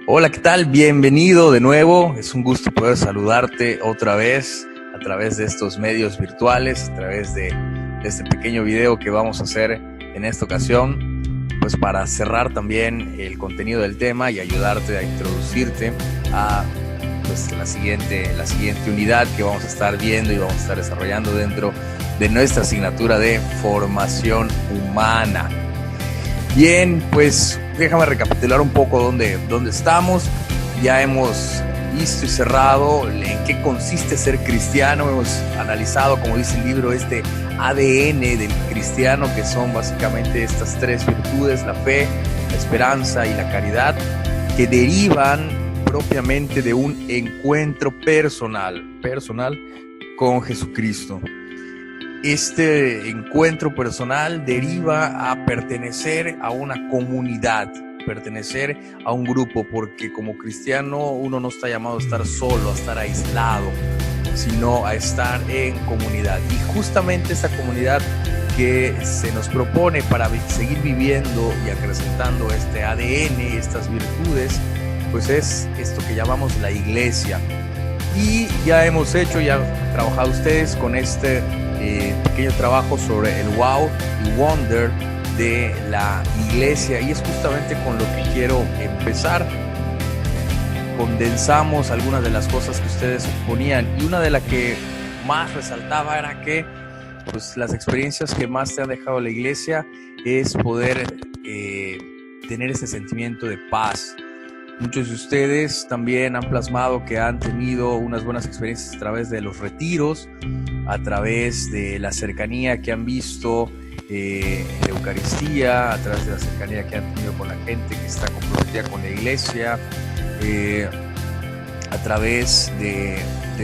Hola, ¿qué tal? Bienvenido de nuevo. Es un gusto poder saludarte otra vez a través de estos medios virtuales, a través de este pequeño video que vamos a hacer en esta ocasión, pues para cerrar también el contenido del tema y ayudarte a introducirte a pues, la siguiente unidad que vamos a estar viendo y vamos a estar desarrollando dentro de nuestra asignatura de formación humana. Bien, pues déjame recapitular un poco dónde estamos. Ya hemos visto y cerrado en qué consiste ser cristiano. Hemos analizado, como dice el libro, este ADN del cristiano, que son básicamente estas tres virtudes: la fe, la esperanza y la caridad, que derivan propiamente de un encuentro personal con Jesucristo. Este encuentro personal deriva a pertenecer a una comunidad, pertenecer a un grupo, porque como cristiano uno no está llamado a estar solo, a estar aislado, sino a estar en comunidad. Y justamente esta comunidad que se nos propone para seguir viviendo y acrecentando este ADN, estas virtudes, pues es esto que llamamos la iglesia. Y ya han trabajado ustedes con este pequeño trabajo sobre el wow y wonder de la iglesia, y es justamente con lo que quiero empezar. Condensamos algunas de las cosas que ustedes ponían, y una de las que más resaltaba era que pues, las experiencias que más te han dejado la iglesia es poder tener ese sentimiento de paz. Muchos de ustedes también han plasmado que han tenido unas buenas experiencias a través de los retiros, a través de la cercanía que han visto en la Eucaristía, a través de la cercanía que han tenido con la gente que está comprometida con la iglesia, a través de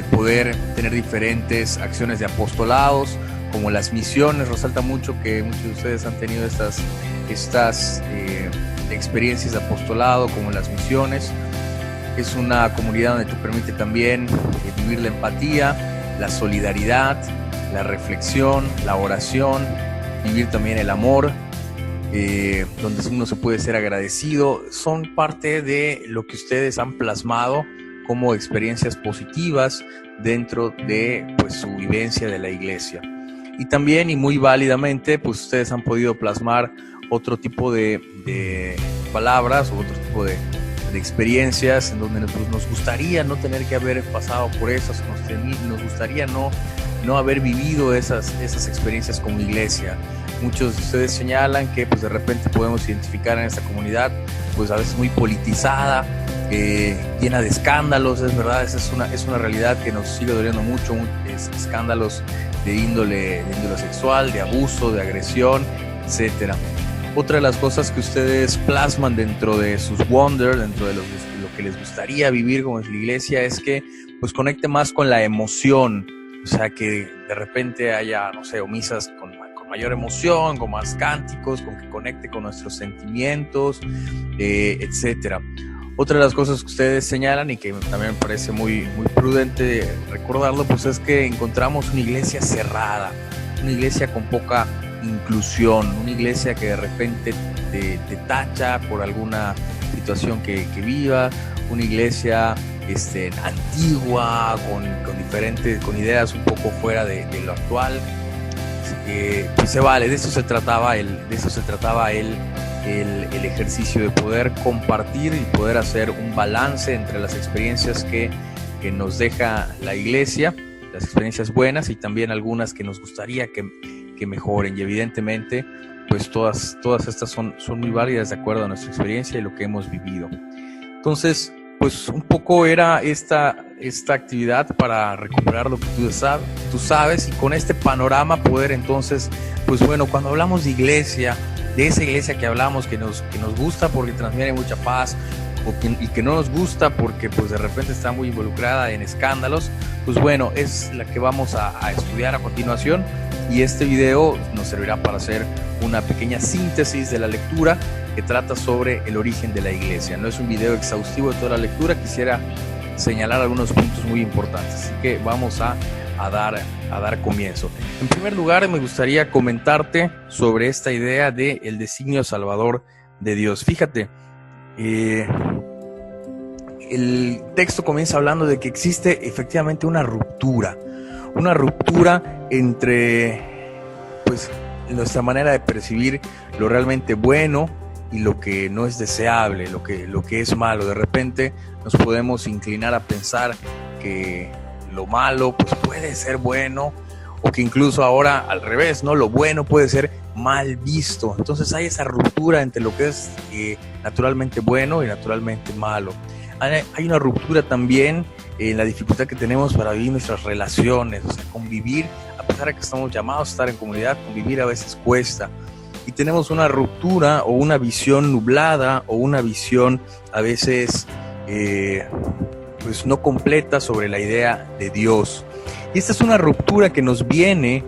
poder tener diferentes acciones de apostolados, como las misiones. Resalta mucho que muchos de ustedes han tenido estas experiencias de apostolado, como las misiones. Es una comunidad donde te permite también vivir la empatía, la solidaridad, la reflexión, la oración, vivir también el amor, donde uno se puede ser agradecido. Son parte de lo que ustedes han plasmado como experiencias positivas dentro de pues, su vivencia de la iglesia. Y también, y muy válidamente, pues ustedes han podido plasmar otro tipo de palabras o otro tipo de experiencias en donde pues, nos gustaría no tener que haber pasado por esas, nos gustaría no haber vivido esas experiencias como iglesia. Muchos de ustedes señalan que pues, de repente podemos identificar en esta comunidad pues a veces muy politizada, llena de escándalos. Es verdad, esa es una realidad que nos sigue doliendo mucho, escándalos de índole sexual, de abuso, de agresión, etcétera. Otra de las cosas que ustedes plasman dentro de sus wonders, dentro de lo que les gustaría vivir como es la iglesia, es que pues conecte más con la emoción. O sea, que de repente haya, no sé, misas con mayor emoción, con más cánticos, con que conecte con nuestros sentimientos, etcétera. Otra de las cosas que ustedes señalan y que también me parece muy, muy prudente recordarlo, pues es que encontramos una iglesia cerrada, una iglesia con poca inclusión, una iglesia que de repente te tacha por alguna situación que viva, una iglesia antigua, con ideas un poco fuera de lo actual. Pues se vale, de eso se trataba el ejercicio de poder compartir y poder hacer un balance entre las experiencias que nos deja la iglesia, las experiencias buenas y también algunas que nos gustaría que mejoren, y evidentemente pues todas estas son muy válidas de acuerdo a nuestra experiencia y lo que hemos vivido. Entonces pues un poco era esta actividad para recuperar lo que tú sabes, y con este panorama poder entonces, pues bueno, cuando hablamos de iglesia, de esa iglesia que hablamos que nos gusta porque transmite mucha paz, y que no nos gusta porque pues de repente está muy involucrada en escándalos, pues bueno, es la que vamos a estudiar a continuación, y este video nos servirá para hacer una pequeña síntesis de la lectura que trata sobre el origen de la iglesia. No es un video exhaustivo de toda la lectura, quisiera señalar algunos puntos muy importantes, así que vamos a dar comienzo. En primer lugar, me gustaría comentarte sobre esta idea del designio salvador de Dios. Fíjate, el texto comienza hablando de que existe efectivamente una ruptura entre pues nuestra manera de percibir lo realmente bueno y lo que no es deseable, lo que es malo. De repente nos podemos inclinar a pensar que lo malo pues puede ser bueno, o que incluso ahora al revés, ¿no? Lo bueno puede ser mal visto. Entonces hay esa ruptura entre lo que es naturalmente bueno y naturalmente malo. Hay una ruptura también en la dificultad que tenemos para vivir nuestras relaciones, o sea, convivir, a pesar de que estamos llamados a estar en comunidad, convivir a veces cuesta. Y tenemos una ruptura o una visión nublada o una visión a veces pues no completa sobre la idea de Dios. Y esta es una ruptura que nos viene,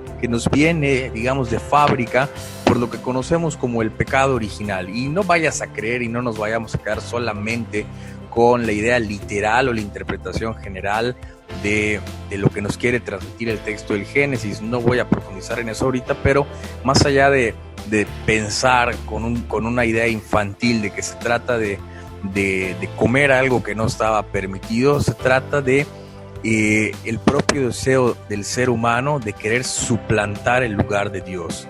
digamos, de fábrica por lo que conocemos como el pecado original. Y no vayas a creer y no nos vayamos a quedar solamente con la idea literal o la interpretación general de lo que nos quiere transmitir el texto del Génesis. No voy a profundizar en eso ahorita, pero más allá de pensar con una idea infantil de que se trata de comer algo que no estaba permitido, se trata de el propio deseo del ser humano de querer suplantar el lugar de Dios.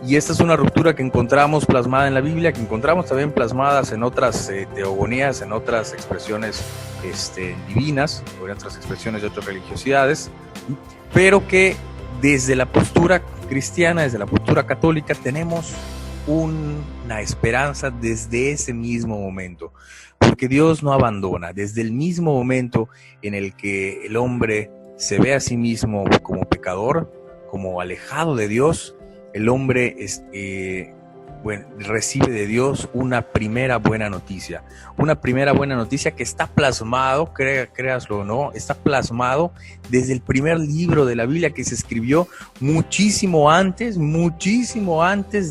Y esta es una ruptura que encontramos plasmada en la Biblia, que encontramos también plasmadas en otras teogonías, en otras expresiones divinas, o en otras expresiones de otras religiosidades, pero que desde la postura cristiana, desde la postura católica, tenemos una esperanza desde ese mismo momento, porque Dios no abandona. Desde el mismo momento en el que el hombre se ve a sí mismo como pecador, como alejado de Dios, el hombre recibe de Dios una primera buena noticia que está plasmado, créaslo o no, está plasmado desde el primer libro de la Biblia, que se escribió muchísimo antes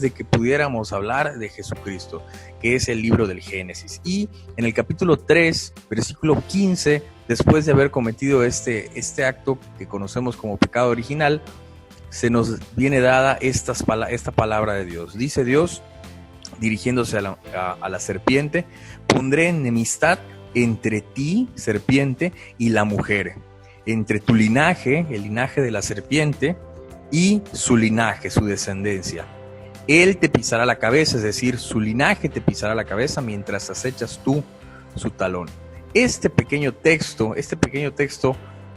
de que pudiéramos hablar de Jesucristo, que es el libro del Génesis. Y en el capítulo 3, versículo 15, después de haber cometido este acto que conocemos como pecado original, se nos viene dada esta palabra de Dios. Dice Dios, dirigiéndose a la serpiente: pondré enemistad entre ti, serpiente, y la mujer, entre tu linaje, el linaje de la serpiente, y su linaje, su descendencia. Él te pisará la cabeza, es decir, su linaje te pisará la cabeza mientras acechas tú su talón. Este pequeño texto,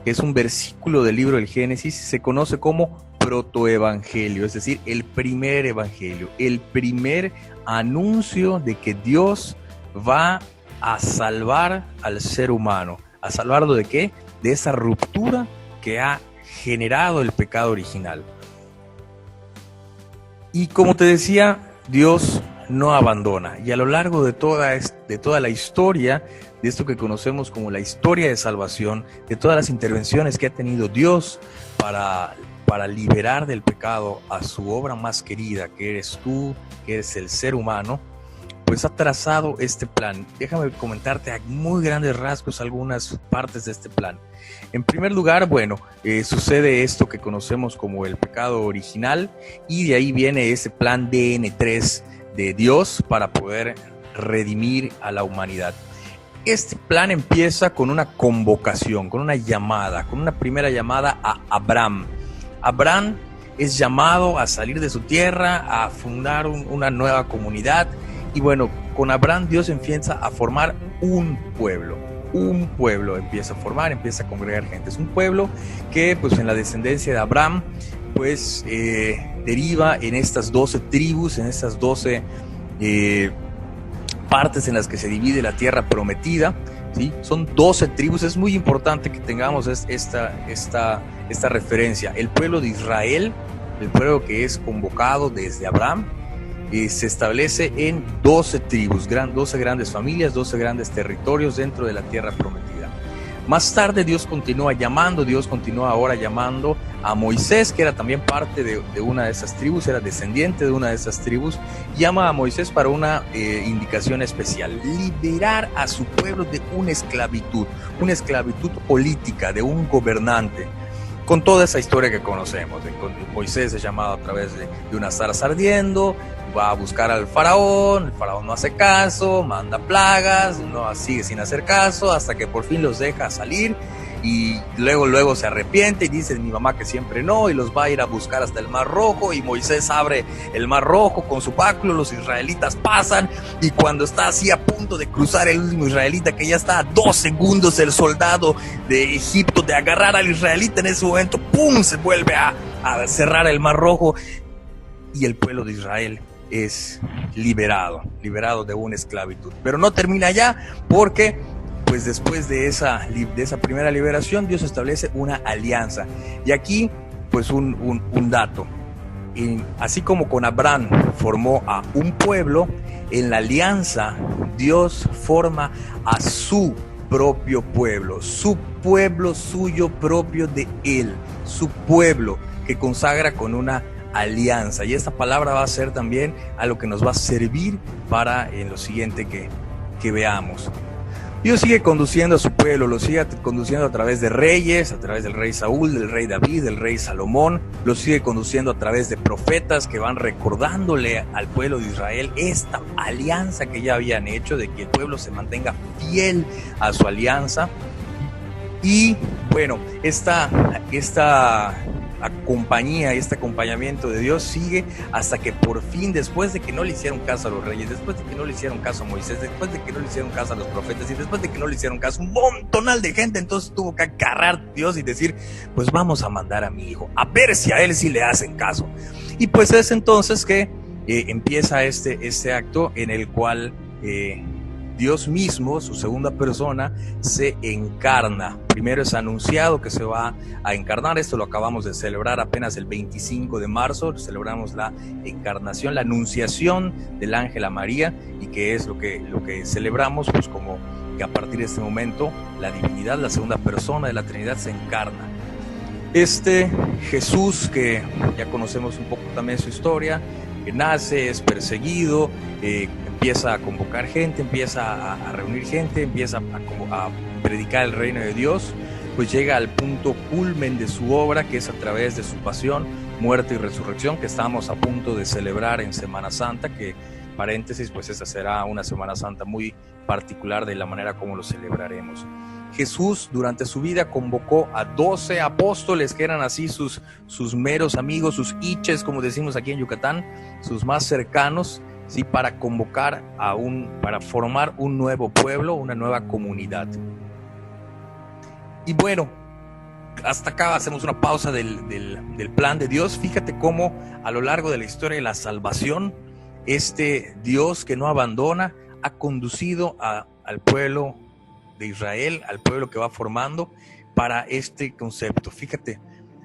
que es un versículo del libro del Génesis, se conoce como protoevangelio, es decir, el primer evangelio, el primer anuncio de que Dios va a salvar al ser humano. ¿A salvarlo de qué? De esa ruptura que ha generado el pecado original. Y como te decía, Dios no abandona. Y a lo largo de toda la historia, de esto que conocemos como la historia de salvación, de todas las intervenciones que ha tenido Dios para liberar del pecado a su obra más querida, que eres tú, que eres el ser humano, pues ha trazado este plan. Déjame comentarte a muy grandes rasgos algunas partes de este plan. En primer lugar, sucede esto que conocemos como el pecado original, y de ahí viene ese plan DN3 de Dios para poder redimir a la humanidad. Este plan empieza con una convocación, con una llamada, con una primera llamada a Abraham. Abraham es llamado a salir de su tierra, a fundar una nueva comunidad, y con Abraham Dios empieza a formar un pueblo empieza a congregar gente. Es un pueblo que en la descendencia de Abraham deriva en estas 12 tribus, en estas 12 partes en las que se divide la tierra prometida, ¿sí? Son 12 tribus. Es muy importante que tengamos esta referencia. El pueblo de Israel, el pueblo que es convocado desde Abraham, se establece en 12 tribus, 12 grandes familias, 12 grandes territorios dentro de la tierra prometida. Más tarde Dios continúa ahora llamando a Moisés, que era también parte de una de esas tribus, era descendiente de una de esas tribus. Llama a Moisés para una indicación especial: liberar a su pueblo de una esclavitud política, de un gobernante. Con toda esa historia que conocemos, Moisés es llamado a través de una zarza ardiendo, va a buscar al faraón, el faraón no hace caso, manda plagas, no sigue sin hacer caso, hasta que por fin los deja salir y luego se arrepiente y dice mi mamá que siempre no, y los va a ir a buscar hasta el Mar Rojo, y Moisés abre el Mar Rojo con su báculo, los israelitas pasan, y cuando está así a punto de cruzar el último israelita, que ya está a 2 segundos el soldado de Egipto de agarrar al israelita, en ese momento ¡pum!, se vuelve a cerrar el Mar Rojo, y el pueblo de Israel es liberado de una esclavitud. Pero no termina allá, porque pues después de esa primera liberación, Dios establece una alianza. Y aquí pues un dato, y así como con Abraham formó a un pueblo, en la alianza Dios forma a su propio pueblo, su pueblo suyo propio de él, su pueblo que consagra con una alianza. Y esta palabra va a ser también a lo que nos va a servir para en lo siguiente que veamos. Dios sigue conduciendo a su pueblo, lo sigue conduciendo a través de reyes, a través del rey Saúl, del rey David, del rey Salomón, lo sigue conduciendo a través de profetas que van recordándole al pueblo de Israel esta alianza que ya habían hecho, de que el pueblo se mantenga fiel a su alianza. Y bueno, esta compañía y este acompañamiento de Dios sigue hasta que por fin, después de que no le hicieron caso a los reyes, después de que no le hicieron caso a Moisés, después de que no le hicieron caso a los profetas y después de que no le hicieron caso a un montonal de gente, entonces tuvo que agarrar Dios y decir, pues vamos a mandar a mi hijo, a ver si a él sí le hacen caso. Y pues es entonces que empieza este acto en el cual Dios mismo, su segunda persona, se encarna. Primero es anunciado que se va a encarnar. Esto lo acabamos de celebrar apenas el 25 de marzo. Celebramos la encarnación, la anunciación del ángel a María, y que es lo que celebramos, pues como que a partir de este momento la divinidad, la segunda persona de la Trinidad, se encarna. Este Jesús, que ya conocemos un poco también su historia, que nace, es perseguido, empieza a convocar gente, empieza a reunir gente, empieza a predicar el reino de Dios, pues llega al punto culmen de su obra, que es a través de su pasión, muerte y resurrección, que estamos a punto de celebrar en Semana Santa, que, paréntesis, pues esa será una Semana Santa muy particular de la manera como lo celebraremos. Jesús durante su vida convocó a 12 apóstoles, que eran así sus meros amigos, sus iches, como decimos aquí en Yucatán, sus más cercanos, ¿sí? Para convocar para formar un nuevo pueblo, una nueva comunidad. Y bueno, hasta acá hacemos una pausa del plan de Dios. Fíjate cómo a lo largo de la historia de la salvación, este Dios que no abandona ha conducido al pueblo de Israel, al pueblo que va formando, para este concepto. Fíjate,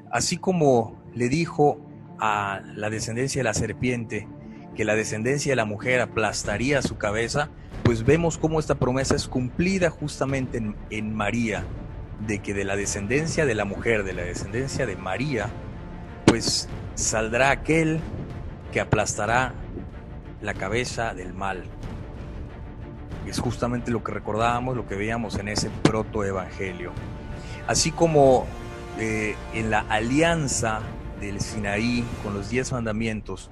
así como le dijo a la descendencia de la serpiente que la descendencia de la mujer aplastaría su cabeza, pues vemos cómo esta promesa es cumplida justamente en María, de que de la descendencia de la mujer, de la descendencia de María, pues saldrá aquel que aplastará la cabeza del mal. Es justamente lo que recordábamos, lo que veíamos en ese protoevangelio. Así como en la alianza del Sinaí con los 10 mandamientos,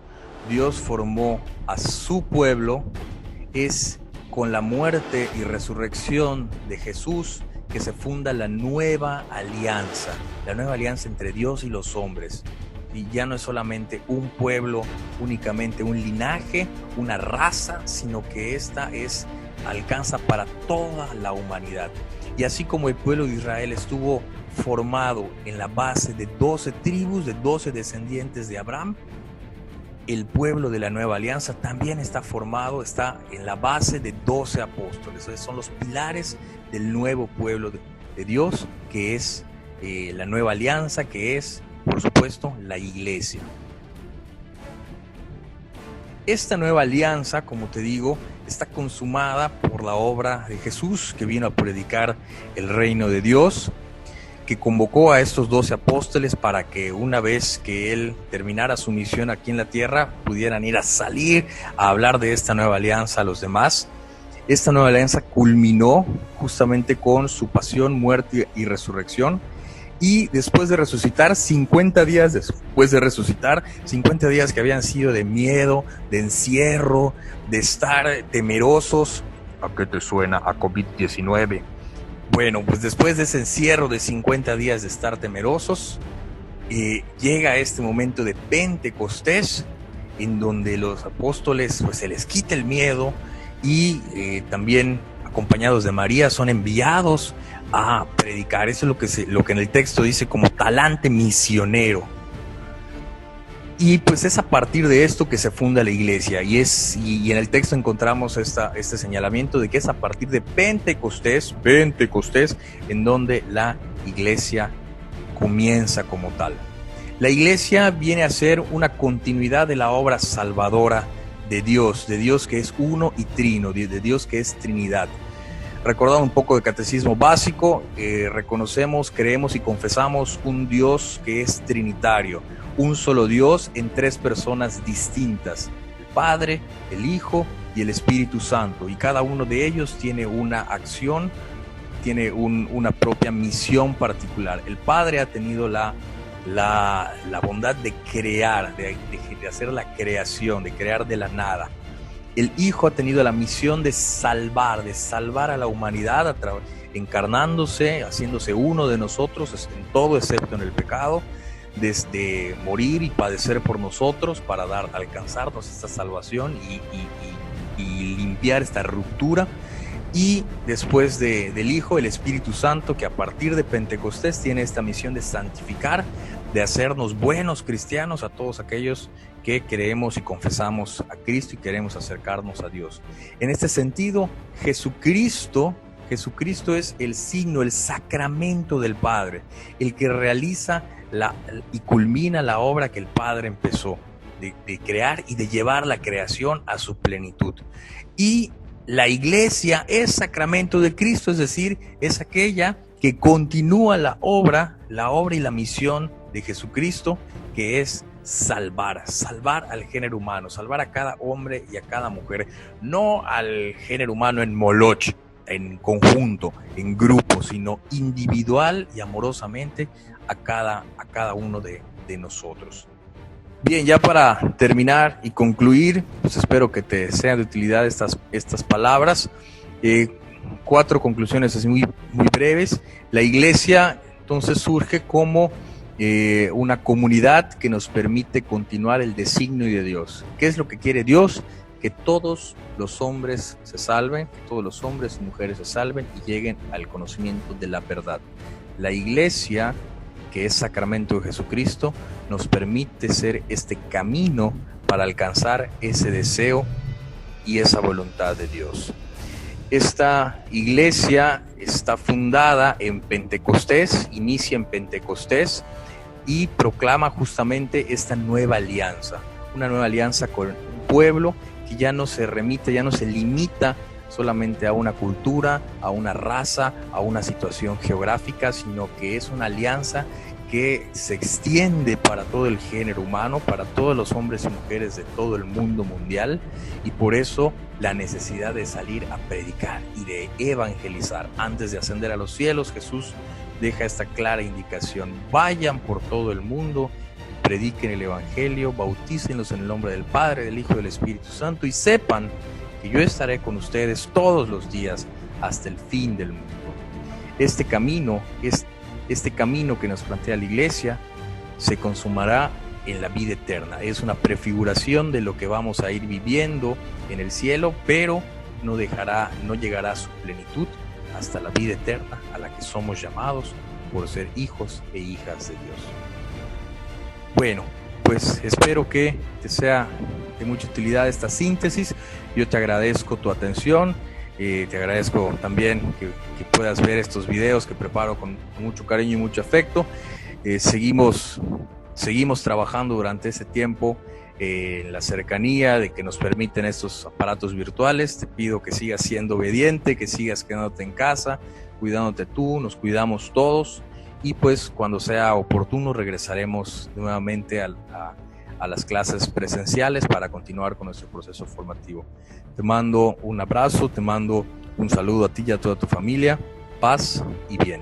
Dios formó a su pueblo, es con la muerte y resurrección de Jesús que se funda la nueva alianza entre Dios y los hombres. Y ya no es solamente un pueblo, únicamente un linaje, una raza, sino que esta alcanza para toda la humanidad. Y así como el pueblo de Israel estuvo formado en la base de 12 tribus, de 12 descendientes de Abraham, el pueblo de la nueva alianza también está en la base de 12 apóstoles. Esos son los pilares del nuevo pueblo de Dios, que es la nueva alianza, que es, por supuesto, la iglesia. Esta nueva alianza, como te digo, está consumada por la obra de Jesús, que vino a predicar el reino de Dios, que convocó a estos 12 apóstoles para que una vez que él terminara su misión aquí en la tierra, pudieran ir a salir a hablar de esta nueva alianza a los demás. Esta nueva alianza culminó justamente con su pasión, muerte y resurrección, y después de resucitar, 50 días después de resucitar, 50 días que habían sido de miedo, de encierro, de estar temerosos. ¿A qué te suena? A COVID-19. Bueno, pues después de ese encierro de 50 días de estar temerosos, llega este momento de Pentecostés, en donde los apóstoles pues se les quita el miedo y también acompañados de María son enviados a predicar. Eso es lo que en el texto dice como talante misionero. Y pues es a partir de esto que se funda la iglesia, y en el texto encontramos este señalamiento de que es a partir de Pentecostés, en donde la iglesia comienza como tal. La iglesia viene a ser una continuidad de la obra salvadora de Dios que es uno y trino, de Dios que es Trinidad. Recordando un poco de catecismo básico, reconocemos, creemos y confesamos un Dios que es trinitario, un solo Dios en tres personas distintas, el Padre, el Hijo y el Espíritu Santo, y cada uno de ellos tiene una acción, tiene una propia misión particular. El Padre ha tenido la bondad de crear, de hacer la creación, de crear de la nada. El Hijo ha tenido la misión de salvar a la humanidad, encarnándose, haciéndose uno de nosotros en todo excepto en el pecado, desde morir y padecer por nosotros para alcanzarnos esta salvación y limpiar esta ruptura. Y después del Hijo, el Espíritu Santo, que a partir de Pentecostés tiene esta misión de santificar, de hacernos buenos cristianos a todos aquellos que creemos y confesamos a Cristo y queremos acercarnos a Dios. En este sentido, Jesucristo es el signo, el sacramento del Padre, el que realiza y culmina la obra que el Padre empezó de crear y de llevar la creación a su plenitud. Y la iglesia es sacramento de Cristo, es decir, es aquella que continúa la obra y la misión de Jesucristo, que es salvar al género humano, salvar a cada hombre y a cada mujer, no al género humano en moloch, en conjunto, en grupo, sino individual y amorosamente a cada uno de nosotros. Bien, ya para terminar y concluir, pues espero que te sean de utilidad estas palabras. 4 conclusiones así muy breves. La iglesia entonces surge como una comunidad que nos permite continuar el designio de Dios. ¿Qué es lo que quiere Dios? Que todos los hombres se salven, que todos los hombres y mujeres se salven y lleguen al conocimiento de la verdad. La iglesia, que es sacramento de Jesucristo, nos permite ser este camino para alcanzar ese deseo y esa voluntad de Dios. Esta iglesia está fundada en Pentecostés, inicia en Pentecostés y proclama justamente esta nueva alianza, una nueva alianza con un pueblo que ya no se limita solamente a una cultura, a una raza, a una situación geográfica, sino que es una alianza que se extiende para todo el género humano, para todos los hombres y mujeres de todo el mundo mundial, y por eso la necesidad de salir a predicar y de evangelizar. Antes de ascender a los cielos, Jesús deja esta clara indicación: vayan por todo el mundo, prediquen el evangelio, bautícenlos en el nombre del Padre, del Hijo y del Espíritu Santo, y sepan que yo estaré con ustedes todos los días hasta el fin del mundo. Este camino que nos plantea la iglesia se consumará en la vida eterna. Es una prefiguración de lo que vamos a ir viviendo en el cielo, pero no llegará a su plenitud hasta la vida eterna a la que somos llamados por ser hijos e hijas de Dios. Bueno, pues espero que te sea de mucha utilidad esta síntesis. Yo te agradezco tu atención. Te agradezco también que puedas ver estos videos que preparo con mucho cariño y mucho afecto. Seguimos trabajando durante ese tiempo en la cercanía de que nos permiten estos aparatos virtuales. Te pido que sigas siendo obediente, que sigas quedándote en casa, cuidándote tú, nos cuidamos todos, y pues cuando sea oportuno regresaremos nuevamente a las clases presenciales para continuar con nuestro proceso formativo. Te mando un abrazo, te mando un saludo a ti y a toda tu familia. Paz y bien.